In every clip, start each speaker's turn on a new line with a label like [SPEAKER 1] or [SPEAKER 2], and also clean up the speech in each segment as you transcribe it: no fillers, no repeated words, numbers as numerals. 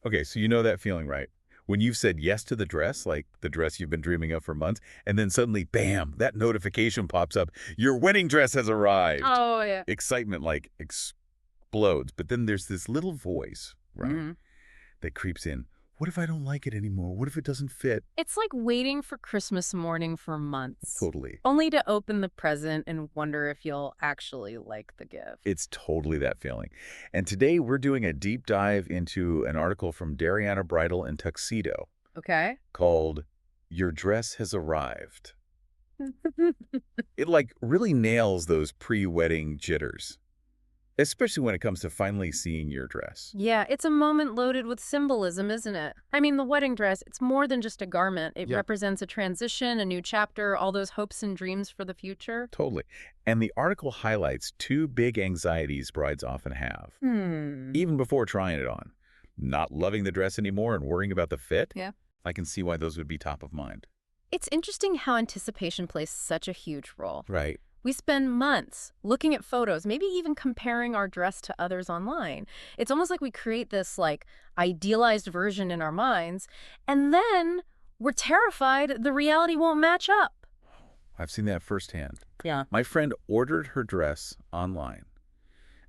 [SPEAKER 1] Okay, so you know that feeling, right? When you've said yes to the dress, like the dress you've been dreaming of for months, and then suddenly, bam, that notification pops up. Your wedding dress has arrived.
[SPEAKER 2] Oh, yeah.
[SPEAKER 1] Excitement like explodes. But then there's this little voice, right,
[SPEAKER 2] Mhm.
[SPEAKER 1] that creeps in. What if I don't like it anymore? What if it doesn't fit?
[SPEAKER 2] It's like waiting for Christmas morning for months,
[SPEAKER 1] Totally.
[SPEAKER 2] only to open the present and wonder if you'll actually like the gift.
[SPEAKER 1] It's totally that feeling. And today we're doing a deep dive into an article from Darianna Bridal and Tuxedo
[SPEAKER 2] Okay?
[SPEAKER 1] called Your Dress Has Arrived. It like really nails those pre-wedding jitters, especially when it comes to finally seeing your dress.
[SPEAKER 2] Yeah, it's a moment loaded with symbolism, isn't it? I mean, the wedding dress, it's more than just a garment. It
[SPEAKER 1] Yeah.
[SPEAKER 2] represents a transition, a new chapter, all those hopes and dreams for the future.
[SPEAKER 1] Totally. And the article highlights two big anxieties brides often have,
[SPEAKER 2] Hmm.
[SPEAKER 1] even before trying it on. Not loving the dress anymore and worrying about the fit.
[SPEAKER 2] Yeah.
[SPEAKER 1] I can see why those would be top of mind.
[SPEAKER 2] It's interesting how anticipation plays such a huge role.
[SPEAKER 1] Right.
[SPEAKER 2] We spend months looking at photos, maybe even comparing our dress to others online. It's almost like we create this idealized version in our minds, and then we're terrified the reality won't match up.
[SPEAKER 1] I've seen that firsthand.
[SPEAKER 2] Yeah.
[SPEAKER 1] My friend ordered her dress online,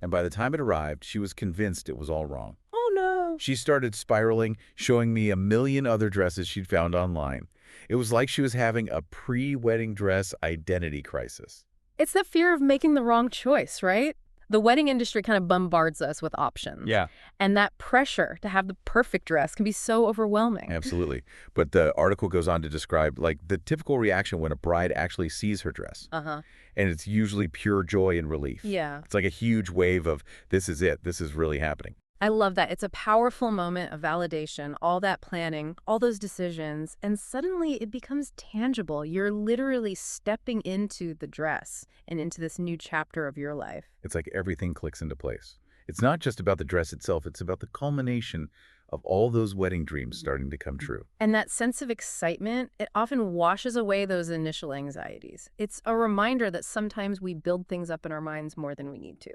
[SPEAKER 1] and by the time it arrived, she was convinced it was all wrong.
[SPEAKER 2] Oh no.
[SPEAKER 1] She started spiraling, showing me a million other dresses she'd found online. It was like she was having a pre-wedding dress identity crisis.
[SPEAKER 2] It's the fear of making the wrong choice, right? The wedding industry kind of bombards us with options.
[SPEAKER 1] Yeah,
[SPEAKER 2] And that pressure to have the perfect dress can be so overwhelming.
[SPEAKER 1] absolutely. But the article goes on to describe like the typical reaction when a bride actually sees her dress.
[SPEAKER 2] Uh-huh.
[SPEAKER 1] And it's usually pure joy and relief.
[SPEAKER 2] Yeah.
[SPEAKER 1] It's like a huge wave of, this is it. This is really happening.
[SPEAKER 2] I love that. It's a powerful moment of validation, all that planning, all those decisions, and suddenly it becomes tangible. You're literally stepping into the dress and into this new chapter of your life.
[SPEAKER 1] It's like everything clicks into place. It's not just about the dress itself. It's about the culmination of all those wedding dreams starting to come true.
[SPEAKER 2] And that sense of excitement, it often washes away those initial anxieties. It's a reminder that sometimes we build things up in our minds more than we need to.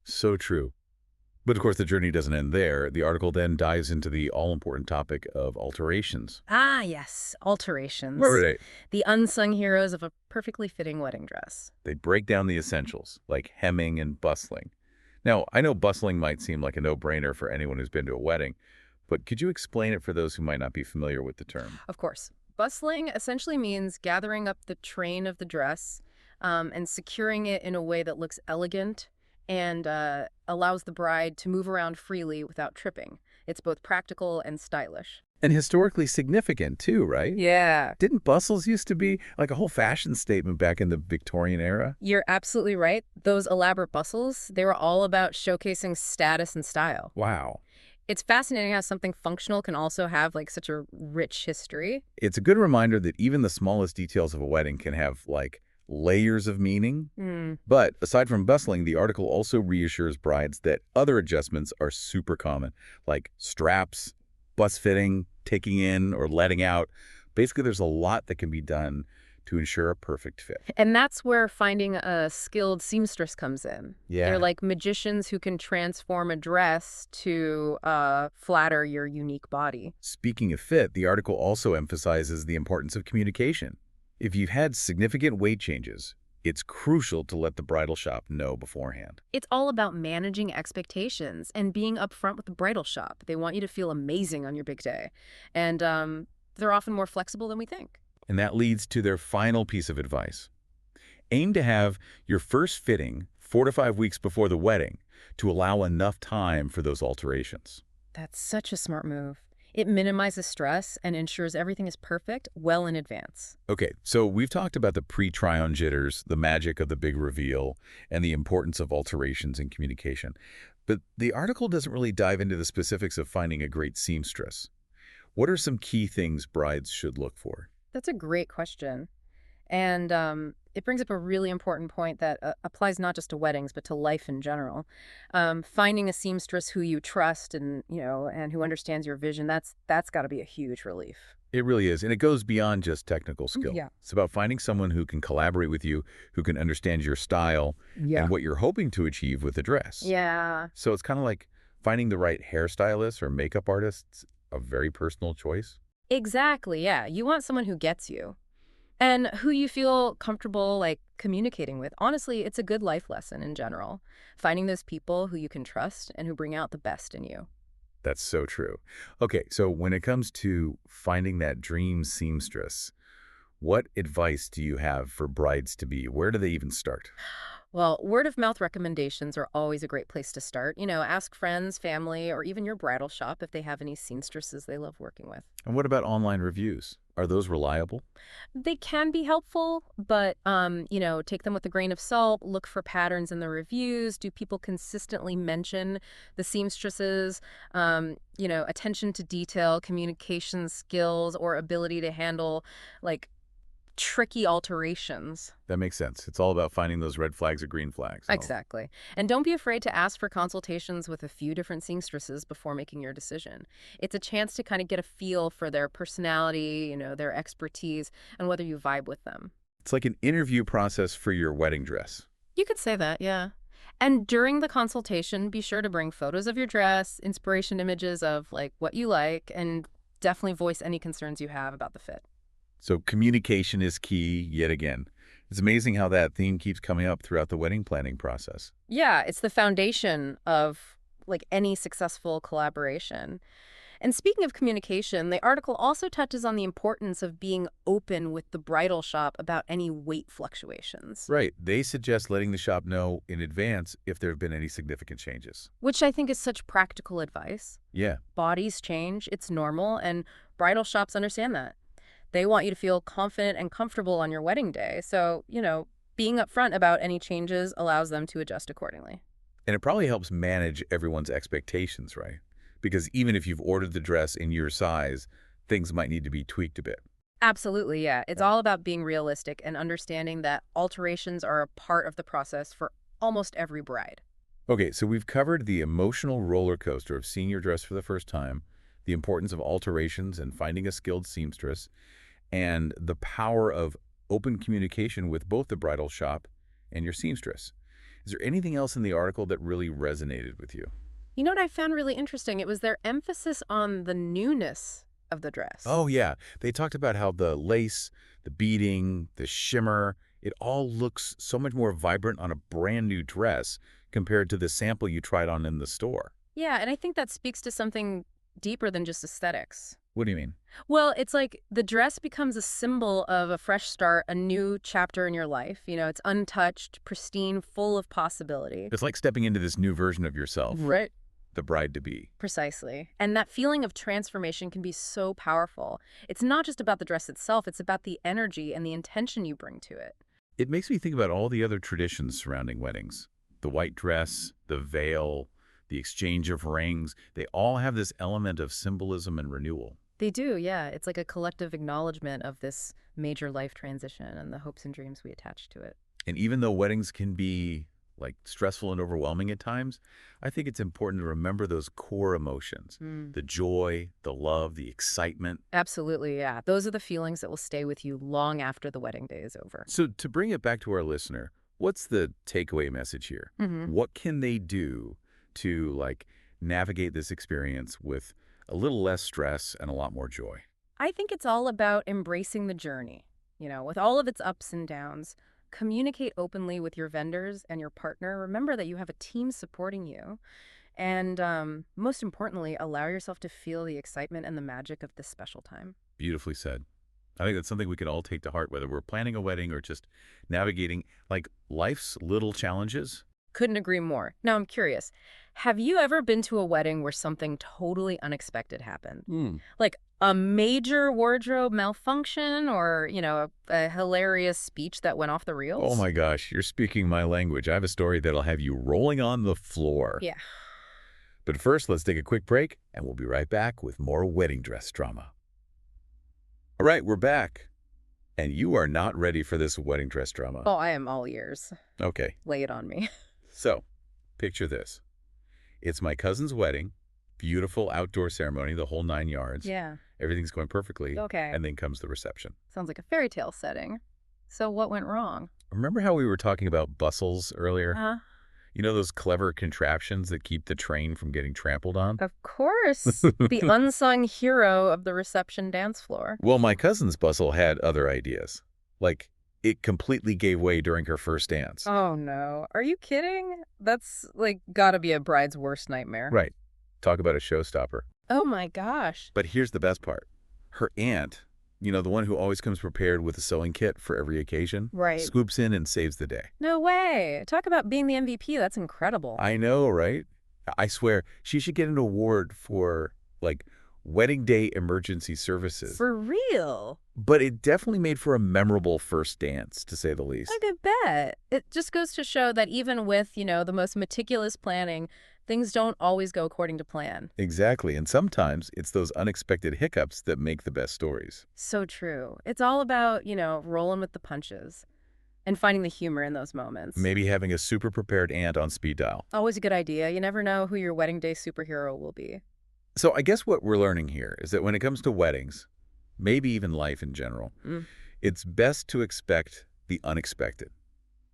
[SPEAKER 1] So true. But of course, the journey doesn't end there. The article then dives into the all-important topic of alterations.
[SPEAKER 2] Ah, yes, alterations.
[SPEAKER 1] Right.
[SPEAKER 2] The unsung heroes of a perfectly fitting wedding dress.
[SPEAKER 1] They break down the essentials, like hemming and bustling. Now, I know bustling might seem like a no-brainer for anyone who's been to a wedding, but could you explain it for those who might not be familiar with the term?
[SPEAKER 2] Of course. Bustling essentially means gathering up the train of the dress and securing it in a way that looks elegant and allows the bride to move around freely without tripping. It's both practical and stylish.
[SPEAKER 1] And historically significant, too, right?
[SPEAKER 2] Yeah.
[SPEAKER 1] Didn't bustles used to be like a whole fashion statement back in the Victorian era?
[SPEAKER 2] You're absolutely right. Those elaborate bustles, they were all about showcasing status and style.
[SPEAKER 1] Wow.
[SPEAKER 2] It's fascinating how something functional can also have such a rich history.
[SPEAKER 1] It's a good reminder that even the smallest details of a wedding can have, like, layers of meaning.
[SPEAKER 2] Hmm.
[SPEAKER 1] But aside from bustling, the article also reassures brides that other adjustments are super common, like straps, bust fitting, taking in, or letting out. Basically, there's a lot that can be done to ensure a perfect fit.
[SPEAKER 2] And that's where finding a skilled seamstress comes in.
[SPEAKER 1] Yeah.
[SPEAKER 2] They're like magicians who can transform a dress to flatter your unique body.
[SPEAKER 1] Speaking of fit, the article also emphasizes the importance of communication. If you've had significant weight changes, it's crucial to let the bridal shop know beforehand.
[SPEAKER 2] It's all about managing expectations and being upfront with the bridal shop. They want you to feel amazing on your big day. And they're often more flexible than we think.
[SPEAKER 1] And that leads to their final piece of advice. Aim to have your first fitting 4 to 5 weeks before the wedding to allow enough time for those alterations.
[SPEAKER 2] That's such a smart move. It minimizes stress and ensures everything is perfect well in advance.
[SPEAKER 1] Okay, so we've talked about the pre-try-on jitters, the magic of the big reveal, and the importance of alterations in communication. But the article doesn't really dive into the specifics of finding a great seamstress. What are some key things brides should look for?
[SPEAKER 2] That's a great question. And it brings up a really important point that applies not just to weddings, but to life in general. Finding a seamstress who you trust and, and who understands your vision, that's got to be a huge relief.
[SPEAKER 1] It really is, and it goes beyond just technical skill.
[SPEAKER 2] Yeah.
[SPEAKER 1] It's about finding someone who can collaborate with you, who can understand your style,
[SPEAKER 2] Yeah.
[SPEAKER 1] and what you're hoping to achieve with the dress.
[SPEAKER 2] Yeah.
[SPEAKER 1] So it's kind of like Finding the right hairstylist or makeup artist's a very personal choice.
[SPEAKER 2] Exactly, yeah. You want someone who gets you and who you feel comfortable like communicating with. Honestly, it's a good life lesson in general. Finding those people who you can trust and who bring out the best in you.
[SPEAKER 1] That's so true. Okay, so when it comes to finding that dream seamstress, what advice do you have for brides-to-be? Where do they even start?
[SPEAKER 2] Well, word of mouth recommendations are always a great place to start. Ask friends, family, or even your bridal shop if they have any seamstresses they love working with.
[SPEAKER 1] And what about online reviews? Are those reliable?
[SPEAKER 2] They can be helpful, but take them with a grain of salt. Look for patterns in the reviews. Do people consistently mention the seamstresses? Attention to detail, communication skills, or ability to handle like tricky alterations.
[SPEAKER 1] That makes sense. It's all about finding those red flags or green flags.
[SPEAKER 2] Exactly. And don't be afraid to ask for consultations with a few different seamstresses before making your decision. It's a chance to kind of get a feel for their personality, their expertise, and whether you vibe with them.
[SPEAKER 1] It's like an interview process for your wedding dress.
[SPEAKER 2] You could say that, yeah. And during the consultation, be sure to bring photos of your dress, inspiration images of like what you like, and definitely voice any concerns you have about the fit.
[SPEAKER 1] So communication is key yet again. It's amazing how that theme keeps coming up throughout the wedding planning process.
[SPEAKER 2] Yeah, it's the foundation of like any successful collaboration. And speaking of communication, the article also touches on the importance of being open with the bridal shop about any weight fluctuations,
[SPEAKER 1] Right. They suggest letting the shop know in advance if there have been any significant changes.
[SPEAKER 2] which I think is such practical advice.
[SPEAKER 1] Yeah.
[SPEAKER 2] Bodies change, it's normal, and bridal shops understand that. They want you to feel confident and comfortable on your wedding day. So, being upfront about any changes allows them to adjust accordingly.
[SPEAKER 1] And it probably helps manage everyone's expectations, right? Because even if you've ordered the dress in your size, things might need to be tweaked a bit.
[SPEAKER 2] Absolutely, yeah. It's
[SPEAKER 1] Yeah.
[SPEAKER 2] all about being realistic and understanding that alterations are a part of the process for almost every bride.
[SPEAKER 1] Okay, so we've covered the emotional roller coaster of seeing your dress for the first time, the importance of alterations and finding a skilled seamstress, and the power of open communication with both the bridal shop and your seamstress. Is there anything else in the article that really resonated with you?
[SPEAKER 2] You know what I found really interesting? It was their emphasis on the newness of the dress.
[SPEAKER 1] Oh, yeah. They talked about how the lace, the beading, the shimmer, it all looks so much more vibrant on a brand new dress compared to the sample you tried on in the store.
[SPEAKER 2] Yeah, and I think that speaks to something deeper than just aesthetics.
[SPEAKER 1] What do you mean?
[SPEAKER 2] Well, it's like the dress becomes a symbol of a fresh start, a new chapter in your life. It's untouched, pristine, full of possibility.
[SPEAKER 1] It's like stepping into this new version of yourself,
[SPEAKER 2] Right.
[SPEAKER 1] the bride-to-be.
[SPEAKER 2] Precisely. And that feeling of transformation can be so powerful. It's not just about the dress itself, it's about the energy and the intention you bring to it.
[SPEAKER 1] It makes me think about all the other traditions surrounding weddings. The white dress, the veil, the exchange of rings, they all have this element of symbolism and renewal.
[SPEAKER 2] They do, yeah. It's like a collective acknowledgement of this major life transition and the hopes and dreams we attach to it.
[SPEAKER 1] And even though weddings can be like stressful and overwhelming at times, I think it's important to remember those core emotions,
[SPEAKER 2] Mm.
[SPEAKER 1] the joy, the love, the excitement.
[SPEAKER 2] Absolutely, yeah. Those are the feelings that will stay with you long after the wedding day is over.
[SPEAKER 1] So to bring it back to our listener, what's the takeaway message here?
[SPEAKER 2] Hmm.
[SPEAKER 1] What can they do to navigate this experience with a little less stress and a lot more joy?
[SPEAKER 2] I think it's all about embracing the journey, with all of its ups and downs. Communicate openly with your vendors and your partner. Remember that you have a team supporting you. And most importantly, allow yourself to feel the excitement and the magic of this special time.
[SPEAKER 1] Beautifully said. I think that's something we can all take to heart, whether we're planning a wedding or just navigating life's little challenges.
[SPEAKER 2] Couldn't agree more. Now, I'm curious. Have you ever been to a wedding where something totally unexpected happened?
[SPEAKER 1] Hmm.
[SPEAKER 2] Like a major wardrobe malfunction or, a hilarious speech that went off the
[SPEAKER 1] Oh
[SPEAKER 2] reels?
[SPEAKER 1] my gosh, you're speaking my language. I have a story that'll have you rolling on the floor.
[SPEAKER 2] Yeah.
[SPEAKER 1] But first, let's take a quick break, and we'll be right back with more wedding dress drama. All right, we're back. And you are not ready for this wedding dress drama.
[SPEAKER 2] Oh, I am all ears.
[SPEAKER 1] Okay,
[SPEAKER 2] Lay it on me.
[SPEAKER 1] so picture this. It's my cousin's wedding, beautiful outdoor ceremony, the whole 9 yards.
[SPEAKER 2] Yeah.
[SPEAKER 1] Everything's going perfectly.
[SPEAKER 2] Okay.
[SPEAKER 1] And then comes the reception.
[SPEAKER 2] Sounds like a fairy tale setting. So what went wrong?
[SPEAKER 1] Remember how we were talking about bustles earlier?
[SPEAKER 2] Huh?
[SPEAKER 1] You know those clever contraptions that keep the train from getting trampled on?
[SPEAKER 2] Of course, the unsung hero of the reception dance floor.
[SPEAKER 1] Well, my cousin's bustle had other ideas. Like, it completely gave way during her first dance.
[SPEAKER 2] Oh no, are you kidding? That's like gotta be a bride's worst nightmare.
[SPEAKER 1] Right. Talk about a showstopper.
[SPEAKER 2] Oh my gosh.
[SPEAKER 1] But here's the best part. Her aunt, the one who always comes prepared with a sewing kit for every occasion,
[SPEAKER 2] Right.
[SPEAKER 1] swoops in and saves the day.
[SPEAKER 2] No way. Talk about being the MVP. That's incredible.
[SPEAKER 1] I know, right? I swear, she should get an award for, like, wedding day emergency services.
[SPEAKER 2] For real.
[SPEAKER 1] But it definitely made for a memorable first dance, to say the least.
[SPEAKER 2] I could bet. It just goes to show that even with, the most meticulous planning, things don't always go according to plan.
[SPEAKER 1] Exactly, and sometimes it's those unexpected hiccups that make the best stories.
[SPEAKER 2] So true. It's all about, rolling with the punches and finding the humor in those moments.
[SPEAKER 1] Maybe having a super prepared aunt on speed dial.
[SPEAKER 2] Always a good idea. You never know who your wedding day superhero will be.
[SPEAKER 1] So I guess what we're learning here is that when it comes to weddings, maybe even life in general,
[SPEAKER 2] Mm.
[SPEAKER 1] it's best to expect the unexpected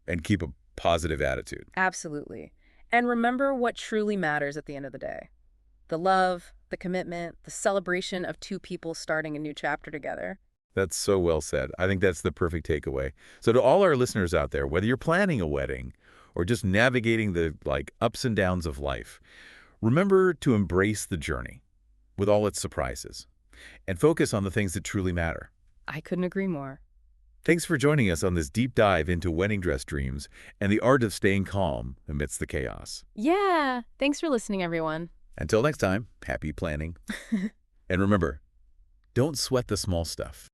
[SPEAKER 1] and keep a positive attitude.
[SPEAKER 2] Absolutely. And remember what truly matters at the end of the day. The love, the commitment, the celebration of two people starting a new chapter together.
[SPEAKER 1] That's so well said. I think that's the perfect takeaway. So to all our listeners out there, whether you're planning a wedding or just navigating the ups and downs of life, remember to embrace the journey with all its surprises and focus on the things that truly matter.
[SPEAKER 2] I couldn't agree more.
[SPEAKER 1] Thanks for joining us on this deep dive into wedding dress dreams and the art of staying calm amidst the chaos.
[SPEAKER 2] Yeah. Thanks for listening, everyone.
[SPEAKER 1] Until next time, happy planning. And remember, don't sweat the small stuff.